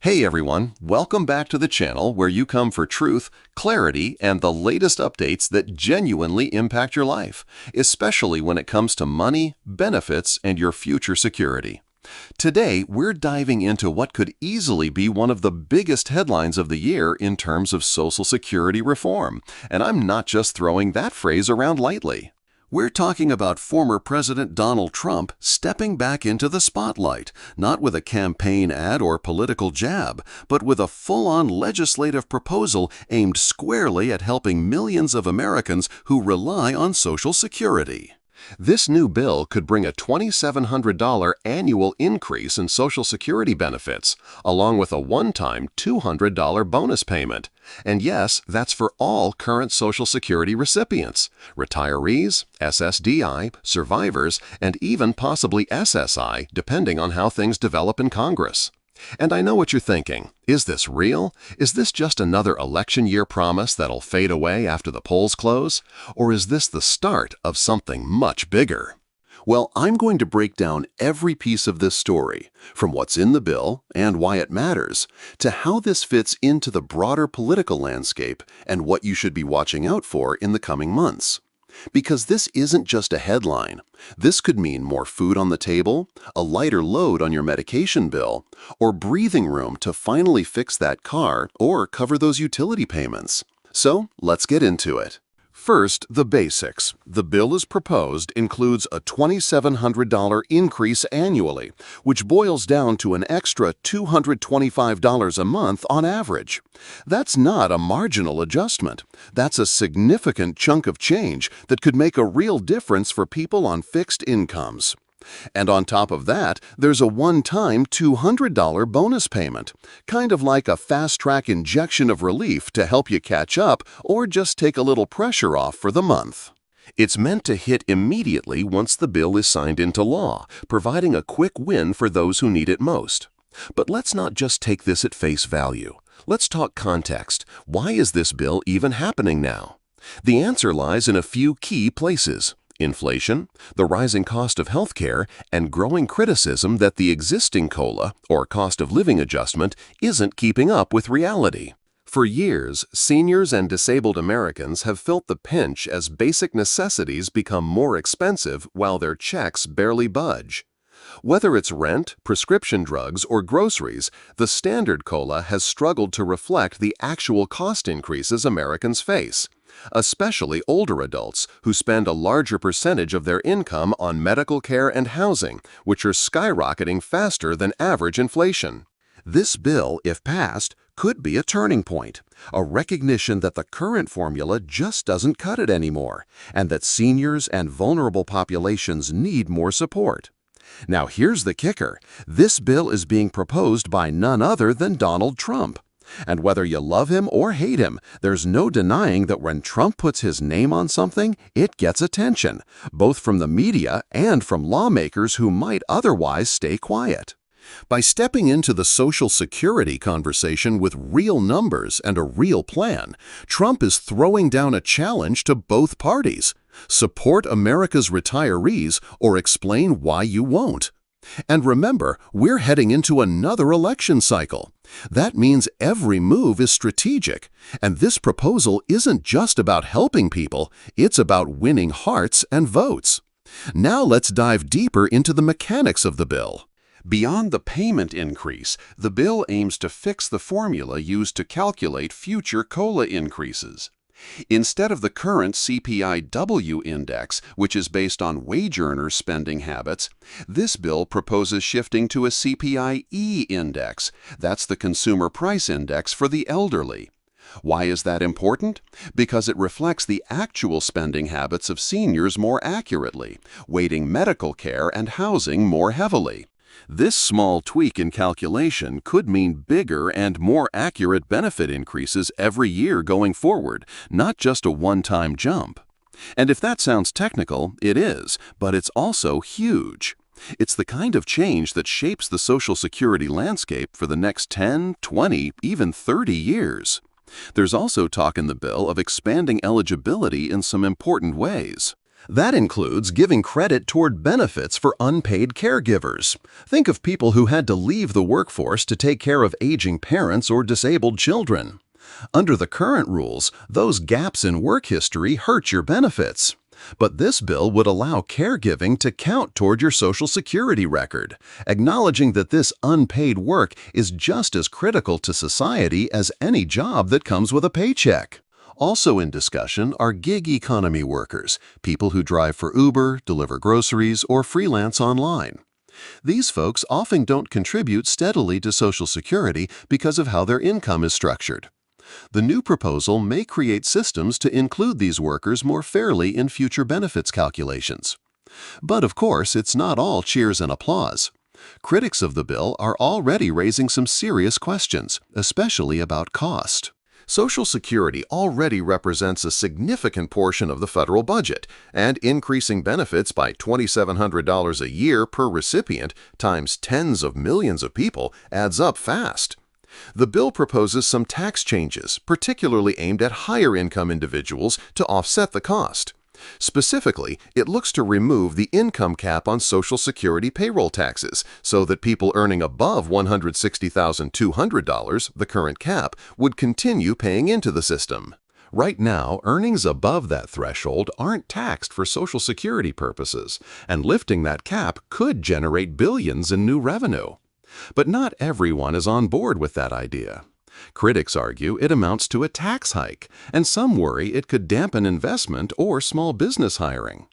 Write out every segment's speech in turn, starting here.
Hey everyone, welcome back to the channel where you come for truth, clarity, and the latest updates that genuinely impact your life, especially when it comes to money, benefits, and your future security. Today, we're diving into what could easily be one of the biggest headlines of the year in terms of Social Security reform, and I'm not just throwing that phrase around lightly. We're talking about former President Donald Trump stepping back into the spotlight, not with a campaign ad or political jab, but with a full-on legislative proposal aimed squarely at helping millions of Americans who rely on Social Security. This new bill could bring a $2,700 annual increase in Social Security benefits, along with a one-time $200 bonus payment. And yes, that's for all current Social Security recipients, retirees, SSDI, survivors, and even possibly SSI, depending on how things develop in Congress. And I know what you're thinking. Is this real? Is this just another election year promise that'll fade away after the polls close? Or is this the start of something much bigger? Well, I'm going to break down every piece of this story, from what's in the bill and why it matters, to how this fits into the broader political landscape and what you should be watching out for in the coming months. Because this isn't just a headline. This could mean more food on the table, a lighter load on your medication bill, or breathing room to finally fix that car or cover those utility payments. So let's get into it. First, the basics. The bill as proposed includes a $2,700 increase annually, which boils down to an extra $225 a month on average. That's not a marginal adjustment. That's a significant chunk of change that could make a real difference for people on fixed incomes. And on top of that, there's a one-time $200 bonus payment, kind of like a fast-track injection of relief to help you catch up or just take a little pressure off for the month. It's meant to hit immediately once the bill is signed into law, providing a quick win for those who need it most. But let's not just take this at face value. Let's talk context. Why is this bill even happening now? The answer lies in a few key places. Inflation, the rising cost of healthcare, and growing criticism that the existing COLA, or cost of living adjustment, isn't keeping up with reality. For years, seniors and disabled Americans have felt the pinch as basic necessities become more expensive while their checks barely budge. Whether it's rent, prescription drugs, or groceries, the standard COLA has struggled to reflect the actual cost increases Americans face, especially older adults who spend a larger percentage of their income on medical care and housing, which are skyrocketing faster than average inflation. This bill, if passed, could be a turning point, a recognition that the current formula just doesn't cut it anymore, and that seniors and vulnerable populations need more support. Now here's the kicker. This bill is being proposed by none other than Donald Trump. And whether you love him or hate him, there's no denying that when Trump puts his name on something, it gets attention, both from the media and from lawmakers who might otherwise stay quiet. By stepping into the Social Security conversation with real numbers and a real plan, Trump is throwing down a challenge to both parties. Support America's retirees or explain why you won't. And remember, we're heading into another election cycle. That means every move is strategic, and this proposal isn't just about helping people, it's about winning hearts and votes. Now let's dive deeper into the mechanics of the bill. Beyond the payment increase, the bill aims to fix the formula used to calculate future COLA increases. Instead of the current CPI-W index, which is based on wage earners' spending habits, this bill proposes shifting to a CPI-E index. That's the Consumer Price Index for the elderly. Why is that important? Because it reflects the actual spending habits of seniors more accurately, weighting medical care and housing more heavily. This small tweak in calculation could mean bigger and more accurate benefit increases every year going forward, not just a one-time jump. And if that sounds technical, it is, but it's also huge. It's the kind of change that shapes the Social Security landscape for the next 10, 20, even 30 years. There's also talk in the bill of expanding eligibility in some important ways. That includes giving credit toward benefits for unpaid caregivers. Think of people who had to leave the workforce to take care of aging parents or disabled children. Under the current rules, those gaps in work history hurt your benefits. But this bill would allow caregiving to count toward your Social Security record, acknowledging that this unpaid work is just as critical to society as any job that comes with a paycheck. Also in discussion are gig economy workers, people who drive for Uber, deliver groceries, or freelance online. These folks often don't contribute steadily to Social Security because of how their income is structured. The new proposal may create systems to include these workers more fairly in future benefits calculations. But of course, it's not all cheers and applause. Critics of the bill are already raising some serious questions, especially about cost. Social Security already represents a significant portion of the federal budget, and increasing benefits by $2,700 a year per recipient times tens of millions of people adds up fast. The bill proposes some tax changes, particularly aimed at higher-income individuals, to offset the cost. Specifically, it looks to remove the income cap on Social Security payroll taxes so that people earning above $160,200, the current cap, would continue paying into the system. Right now, earnings above that threshold aren't taxed for Social Security purposes, and lifting that cap could generate billions in new revenue. But not everyone is on board with that idea. Critics argue it amounts to a tax hike, and some worry it could dampen investment or small business hiring.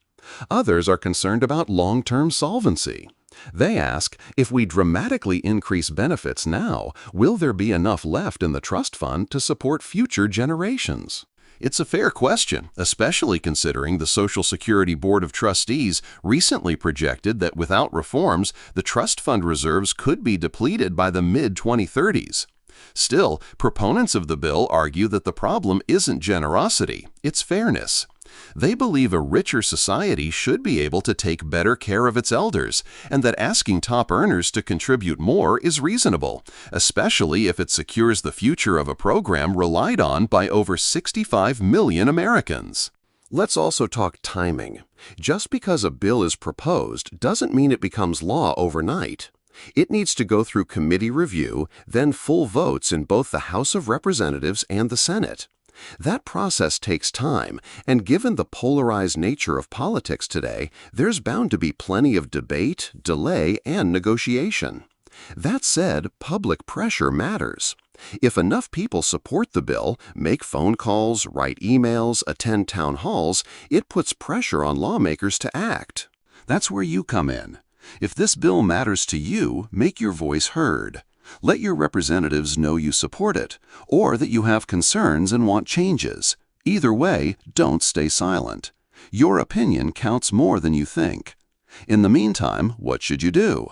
Others are concerned about long-term solvency. They ask, if we dramatically increase benefits now, will there be enough left in the trust fund to support future generations? It's a fair question, especially considering the Social Security Board of Trustees recently projected that without reforms, the trust fund reserves could be depleted by the mid-2030s. Still, proponents of the bill argue that the problem isn't generosity, it's fairness. They believe a richer society should be able to take better care of its elders, and that asking top earners to contribute more is reasonable, especially if it secures the future of a program relied on by over 65 million Americans. Let's also talk timing. Just because a bill is proposed doesn't mean it becomes law overnight. It needs to go through committee review, then full votes in both the House of Representatives and the Senate. That process takes time, and given the polarized nature of politics today, there's bound to be plenty of debate, delay, and negotiation. That said, public pressure matters. If enough people support the bill, make phone calls, write emails, attend town halls, it puts pressure on lawmakers to act. That's where you come in. If this bill matters to you, make your voice heard. Let your representatives know you support it, or that you have concerns and want changes. Either way, don't stay silent. Your opinion counts more than you think. In the meantime, what should you do?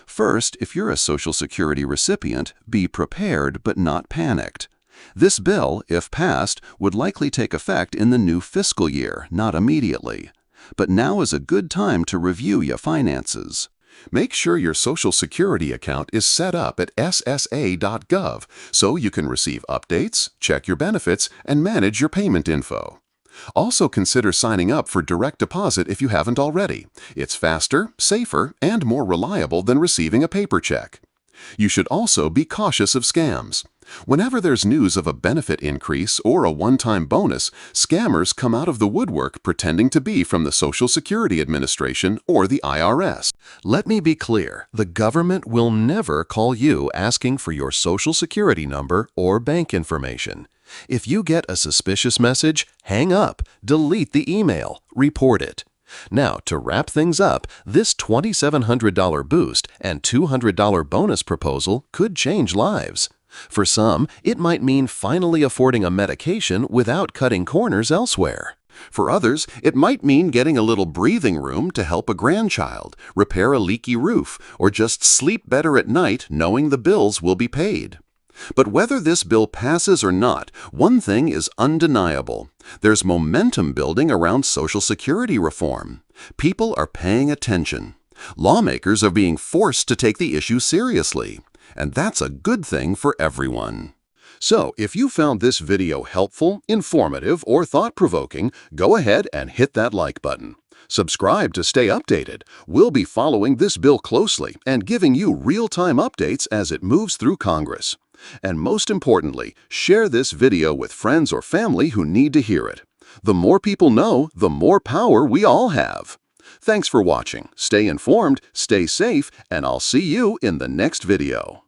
First, if you're a Social Security recipient, be prepared but not panicked. This bill, if passed, would likely take effect in the new fiscal year, not immediately. But now is a good time to review your finances. Make sure your Social Security account is set up at ssa.gov so you can receive updates, check your benefits, and manage your payment info. Also consider signing up for direct deposit if you haven't already. It's faster, safer, and more reliable than receiving a paper check. You should also be cautious of scams. Whenever there's news of a benefit increase or a one-time bonus, scammers come out of the woodwork pretending to be from the Social Security Administration or the IRS. Let me be clear, the government will never call you asking for your Social Security number or bank information. If you get a suspicious message, hang up, delete the email, report it. Now, to wrap things up, this $2,700 boost and $200 bonus proposal could change lives. For some, it might mean finally affording a medication without cutting corners elsewhere. For others, it might mean getting a little breathing room to help a grandchild, repair a leaky roof, or just sleep better at night knowing the bills will be paid. But whether this bill passes or not, one thing is undeniable. There's momentum building around Social Security reform. People are paying attention. Lawmakers are being forced to take the issue seriously. And that's a good thing for everyone. So, if you found this video helpful, informative, or thought-provoking, go ahead and hit that like button. Subscribe to stay updated. We'll be following this bill closely and giving you real-time updates as it moves through Congress. And most importantly, share this video with friends or family who need to hear it. The more people know, the more power we all have. Thanks for watching. Stay informed, stay safe, and I'll see you in the next video.